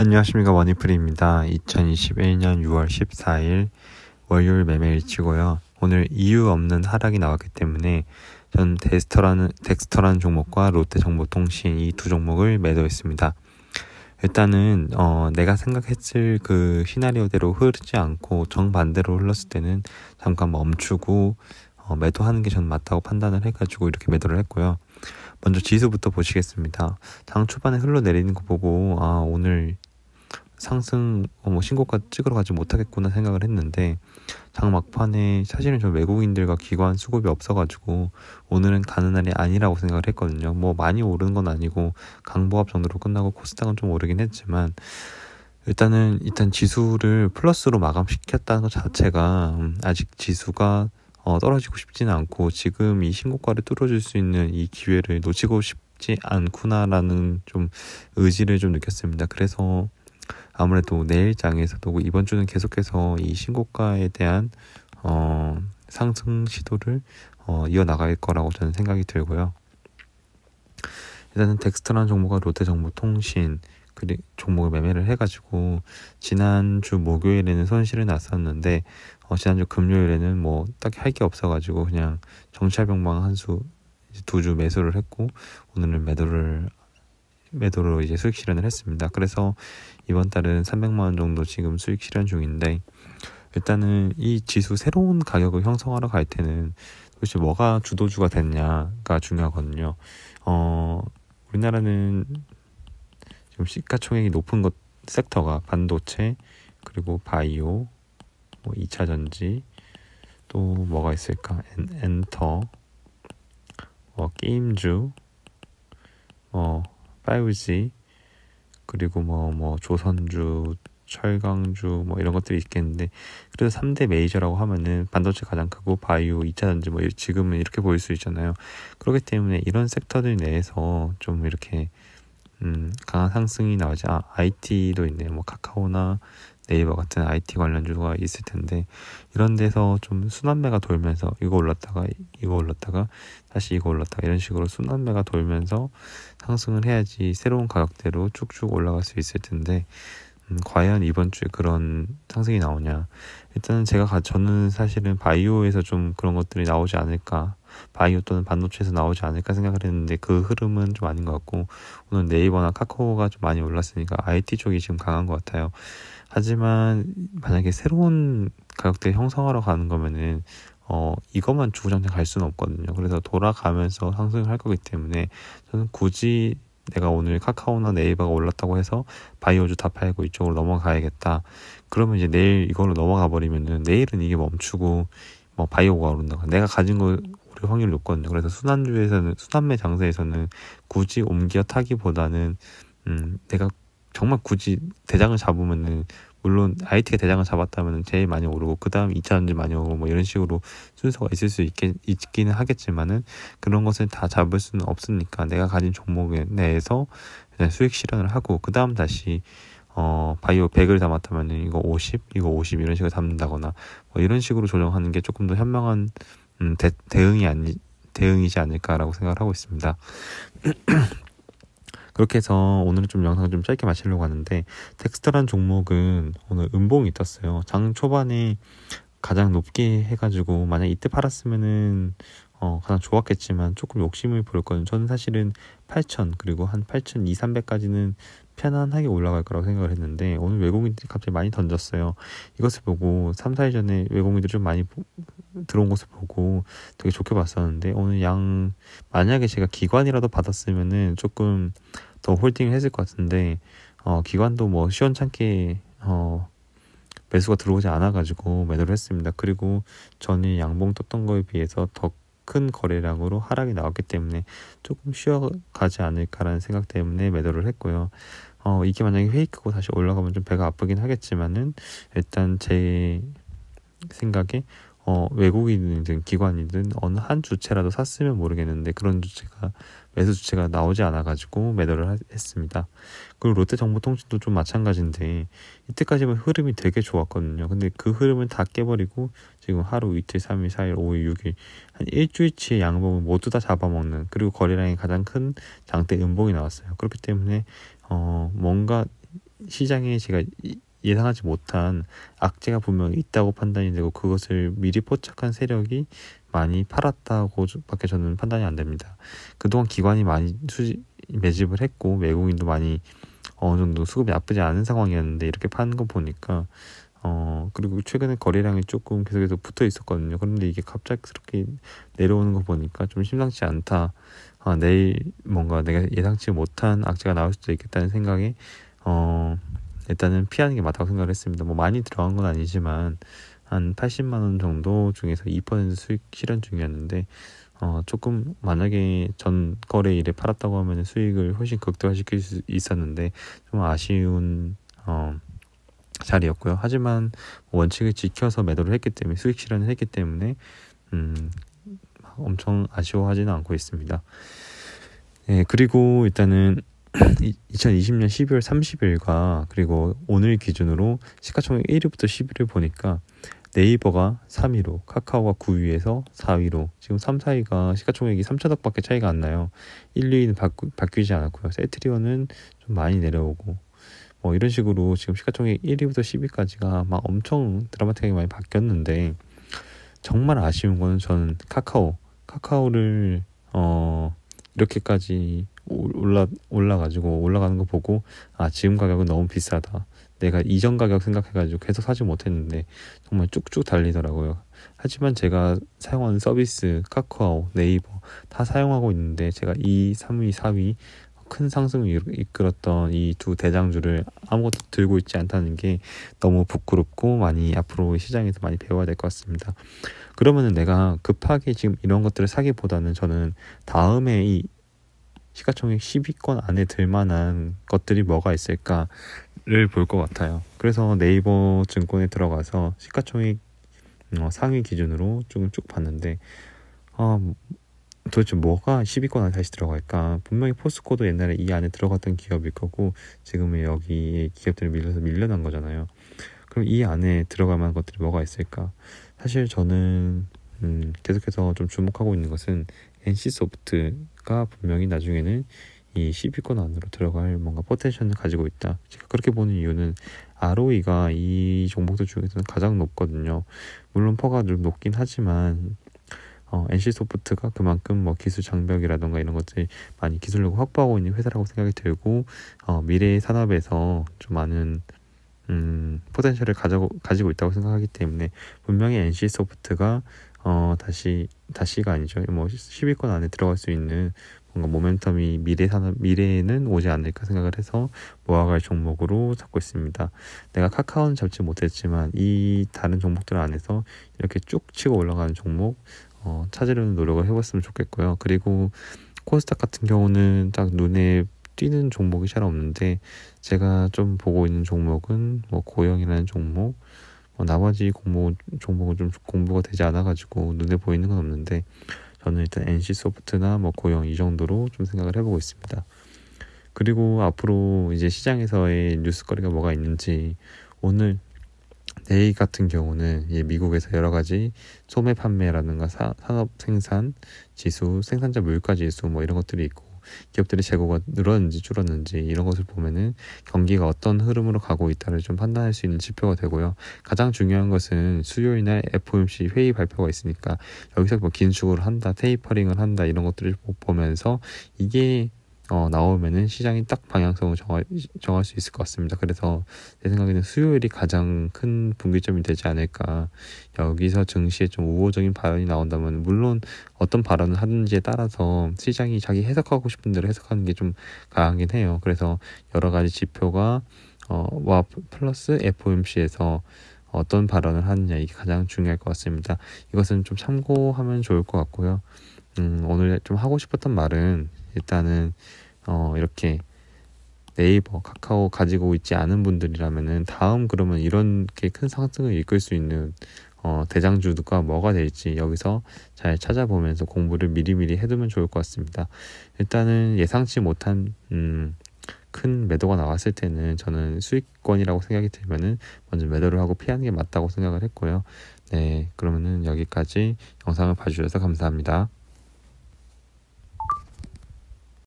안녕하십니까, 머니프리입니다. 2021년 6월 14일 월요일 매매일치고요. 오늘 이유 없는 하락이 나왔기 때문에 전 덱스터라는 종목과 롯데정보통신 이 두 종목을 매도했습니다. 일단은 내가 생각했을 그 시나리오대로 흐르지 않고 정반대로 흘렀을 때는 잠깐 멈추고 매도하는 게 저는 맞다고 판단을 해가지고 이렇게 매도를 했고요. 먼저 지수부터 보시겠습니다. 장 초반에 흘러내리는 거 보고 오늘 상승 신고가 찍으러 가지 못하겠구나 생각을 했는데, 장 막판에 사실은 저 외국인들과 기관 수급이 없어가지고 오늘은 가는 날이 아니라고 생각을 했거든요. 많이 오르는 건 아니고 강보합 정도로 끝나고 코스닥은 좀 오르긴 했지만, 일단 지수를 플러스로 마감시켰다는 것 자체가 아직 지수가 떨어지고 싶지는 않고 지금 이 신고가를 뚫어줄 수 있는 이 기회를 놓치고 싶지 않구나라는 좀 의지를 좀 느꼈습니다. 그래서 아무래도 내일 장에서도 이번 주는 계속해서 이 신고가에 대한 상승 시도를 이어나갈 거라고 저는 생각이 들고요. 일단은 덱스터라는 종목과 롯데정보통신 종목을 매매를 해가지고 지난주 목요일에는 손실을 났었는데 지난주 금요일에는 딱히 할 게 없어가지고 그냥 정찰병망 한 수 두 주 매수를 했고, 오늘은 매도로 이제 수익 실현을 했습니다. 그래서 이번 달은 300만 원 정도 지금 수익 실현 중인데, 일단은 이 지수 새로운 가격을 형성하러 갈 때는 도대체 뭐가 주도주가 됐냐가 중요하거든요. 우리나라는 지금 시가총액이 높은 섹터가 반도체, 그리고 바이오, 2차 전지, 또 뭐가 있을까? 엔터, 게임주, 5G, 그리고 조선주, 철강주 이런 것들이 있겠는데, 그래서 3대 메이저라고 하면은 반도체 가장 크고 바이오, 2차 전지 지금은 이렇게 보일 수 있잖아요. 그렇기 때문에 이런 섹터들 내에서 좀 이렇게 강한 상승이 나오지. IT도 있네요. 카카오나 네이버 같은 IT 관련주가 있을 텐데, 이런 데서 좀 순환매가 돌면서 이거 올랐다가 다시 이거 올랐다가 이런 식으로 순환매가 돌면서 상승을 해야지 새로운 가격대로 쭉쭉 올라갈 수 있을 텐데, 과연 이번 주에 그런 상승이 나오냐. 일단은 저는 사실은 바이오에서 좀 그런 것들이 나오지 않을까, 바이오 또는 반도체에서 나오지 않을까 생각을 했는데 그 흐름은 좀 아닌 것 같고, 오늘 네이버나 카카오가 좀 많이 올랐으니까 IT 쪽이 지금 강한 것 같아요. 하지만 만약에 새로운 가격대 형성하러 가는 거면은 이것만 주구장창 갈 수는 없거든요. 그래서 돌아가면서 상승을 할 거기 때문에 저는 굳이 내가 오늘 카카오나 네이버가 올랐다고 해서 바이오주 다 팔고 이쪽으로 넘어가야겠다. 그러면 이제 내일 이걸로 넘어가 버리면은 내일은 이게 멈추고 바이오가 오른다고 내가 가진 거 오를 확률이 높거든요. 그래서 순환매 장세에서는 굳이 옮겨 타기보다는 내가 정말 굳이 대장을 잡으면은, 물론 IT가 대장을 잡았다면 제일 많이 오르고 그 다음 2차 전지 많이 오르고 이런 식으로 순서가 있을 수 있기는 하겠지만은, 그런 것을 다 잡을 수는 없으니까 내가 가진 종목 내에서 그냥 수익 실현을 하고 그 다음 다시 바이오 100을 담았다면은 이거 50 이런 식으로 담는다거나 이런 식으로 조정하는 게 조금 더 현명한 대응이지 않을까라고 생각을 하고 있습니다. 그렇게 해서 오늘은 좀 영상을 좀 짧게 마치려고 하는데, 덱스터라는 종목은 오늘 음봉이 떴어요. 장 초반에 가장 높게 해가지고 만약 이때 팔았으면은 가장 좋았겠지만 조금 욕심을 부렸거든요. 저는 사실은 8,000 그리고 한 8,200~300까지는 편안하게 올라갈 거라고 생각을 했는데, 오늘 외국인들이 갑자기 많이 던졌어요. 이것을 보고 3, 4일 전에 외국인들이 좀 많이 들어온 것을 보고 되게 좋게 봤었는데, 오늘 만약에 제가 기관이라도 받았으면은 조금 더 홀딩을 했을 것 같은데, 기관도 시원찮게 매수가 들어오지 않아가지고 매도를 했습니다. 그리고 전에 양봉 떴던 거에 비해서 더 큰 거래량으로 하락이 나왔기 때문에 조금 쉬어가지 않을까라는 생각 때문에 매도를 했고요. 이게 만약에 페이크고 다시 올라가면 좀 배가 아프긴 하겠지만은, 일단 제 생각에 외국인이든 기관이든 어느 한 주체라도 샀으면 모르겠는데 그런 매수 주체가 나오지 않아가지고 매도를 했습니다. 그리고 롯데정보통신도 좀 마찬가지인데, 이때까지만 흐름이 되게 좋았거든요. 근데 그 흐름을 다 깨버리고 지금 하루, 이틀, 3일, 4일, 5일, 6일 한 일주일치의 양봉을 모두 다 잡아먹는, 그리고 거래량이 가장 큰 장대 음봉이 나왔어요. 그렇기 때문에 뭔가 시장에 제가 예상하지 못한 악재가 분명히 있다고 판단이 되고 그것을 미리 포착한 세력이 많이 팔았다고 밖에 저는 판단이 안 됩니다. 그동안 기관이 많이 매집을 했고 외국인도 많이 어느 정도 수급이 나쁘지 않은 상황이었는데 이렇게 파는 거 보니까 그리고 최근에 거래량이 조금 계속해서 붙어 있었거든요. 그런데 이게 갑작스럽게 내려오는 거 보니까 좀 심상치 않다. 내일 뭔가 내가 예상치 못한 악재가 나올 수도 있겠다는 생각에 일단은 피하는 게 맞다고 생각을 했습니다. 뭐 많이 들어간 건 아니지만 한 80만 원 정도 중에서 2% 수익 실현 중이었는데 조금 만약에 전 거래일에 팔았다고 하면 수익을 훨씬 극대화시킬 수 있었는데 좀 아쉬운 자리였고요. 하지만 원칙을 지켜서 매도를 했기 때문에 수익 실현을 했기 때문에 엄청 아쉬워하지는 않고 있습니다. 네, 그리고 일단은 2020년 12월 30일과 그리고 오늘 기준으로 시가총액 1위부터 10위를 보니까 네이버가 3위로, 카카오가 9위에서 4위로, 지금 3, 4위가 시가총액이 3천억밖에 차이가 안 나요. 1, 2위는 바뀌지 않았고요. 세트리온은 좀 많이 내려오고 뭐 이런 식으로 지금 시가총액 1위부터 10위까지가 막 엄청 드라마틱하게 많이 바뀌었는데 정말 아쉬운 거는 저는 카카오를 이렇게까지 올라가는 거 보고 지금 가격은 너무 비싸다. 내가 이전 가격 생각해가지고 계속 사지 못했는데 정말 쭉쭉 달리더라고요. 하지만 제가 사용하는 서비스 카카오, 네이버 다 사용하고 있는데 제가 2, 3위, 4위 큰 상승을 이끌었던 이 두 대장주를 아무것도 들고 있지 않다는 게 너무 부끄럽고 많이 앞으로 시장에서 많이 배워야 될 것 같습니다. 그러면은 내가 급하게 지금 이런 것들을 사기보다는 저는 다음에 이 시가총액 10위권 안에 들 만한 것들이 뭐가 있을까를 볼 것 같아요. 그래서 네이버 증권에 들어가서 시가총액 상위 기준으로 쭉 봤는데 도대체 뭐가 10위권 안에 다시 들어갈까? 분명히 포스코도 옛날에 이 안에 들어갔던 기업일 거고 지금은 여기에 기업들이 밀려난 거잖아요. 그럼 이 안에 들어갈 만한 것들이 뭐가 있을까? 사실 저는 계속해서 좀 주목하고 있는 것은 NC소프트가 분명히 나중에는 이 10위권 안으로 들어갈 뭔가 포텐셜을 가지고 있다. 제가 그렇게 보는 이유는 ROE가 이 종목들 중에서는 가장 높거든요. 물론 퍼가 좀 높긴 하지만 NC소프트가 그만큼 뭐 기술 장벽이라던가 이런 것들이 많이 기술력을 확보하고 있는 회사라고 생각이 들고 미래의 산업에서 좀 많은 포텐셜을 가지고 있다고 생각하기 때문에 분명히 NC소프트가 다시가 아니죠. 뭐 10위권 안에 들어갈 수 있는 뭔가 모멘텀이 미래에는 오지 않을까 생각을 해서 모아갈 종목으로 잡고 있습니다. 내가 카카오는 잡지 못했지만 이 다른 종목들 안에서 이렇게 쭉 치고 올라가는 종목 찾으려는 노력을 해봤으면 좋겠고요. 그리고 코스닥 같은 경우는 딱 눈에 띄는 종목이 잘 없는데 제가 좀 보고 있는 종목은 뭐 고영이라는 종목, 나머지 종목은 좀 공부가 되지 않아가지고 눈에 보이는 건 없는데 저는 일단 NC소프트나 뭐 고영 이 정도로 좀 생각을 해보고 있습니다. 그리고 앞으로 이제 시장에서의 뉴스거리가 뭐가 있는지 오늘 내일 같은 경우는 미국에서 여러 가지 소매 판매라든가 산업 생산 지수, 생산자 물가 지수 뭐 이런 것들이 있고 기업들의 재고가 늘었는지 줄었는지 이런 것을 보면은 경기가 어떤 흐름으로 가고 있다를 좀 판단할 수 있는 지표가 되고요. 가장 중요한 것은 수요일 날 FOMC 회의 발표가 있으니까 여기서 뭐 긴축을 한다, 테이퍼링을 한다 이런 것들을 보면서 이게 나오면은 시장이 딱 방향성을 정할 수 있을 것 같습니다. 그래서 제 생각에는 수요일이 가장 큰 분기점이 되지 않을까. 여기서 증시에 좀 우호적인 발언이 나온다면 물론 어떤 발언을 하는지에 따라서 시장이 자기 해석하고 싶은 대로 해석하는 게 좀 강하긴 해요. 그래서 여러 가지 지표가 와 플러스 FOMC에서 어떤 발언을 하느냐 이게 가장 중요할 것 같습니다. 이것은 좀 참고하면 좋을 것 같고요. 오늘 좀 하고 싶었던 말은 일단은 이렇게 네이버, 카카오 가지고 있지 않은 분들이라면은 다음 그러면 이렇게 큰 상승을 이끌 수 있는 대장주가 뭐가 될지 여기서 잘 찾아보면서 공부를 미리미리 해두면 좋을 것 같습니다. 일단은 예상치 못한 큰 매도가 나왔을 때는 저는 수익권이라고 생각이 들면은 먼저 매도를 하고 피하는 게 맞다고 생각을 했고요. 네, 그러면은 여기까지 영상을 봐주셔서 감사합니다.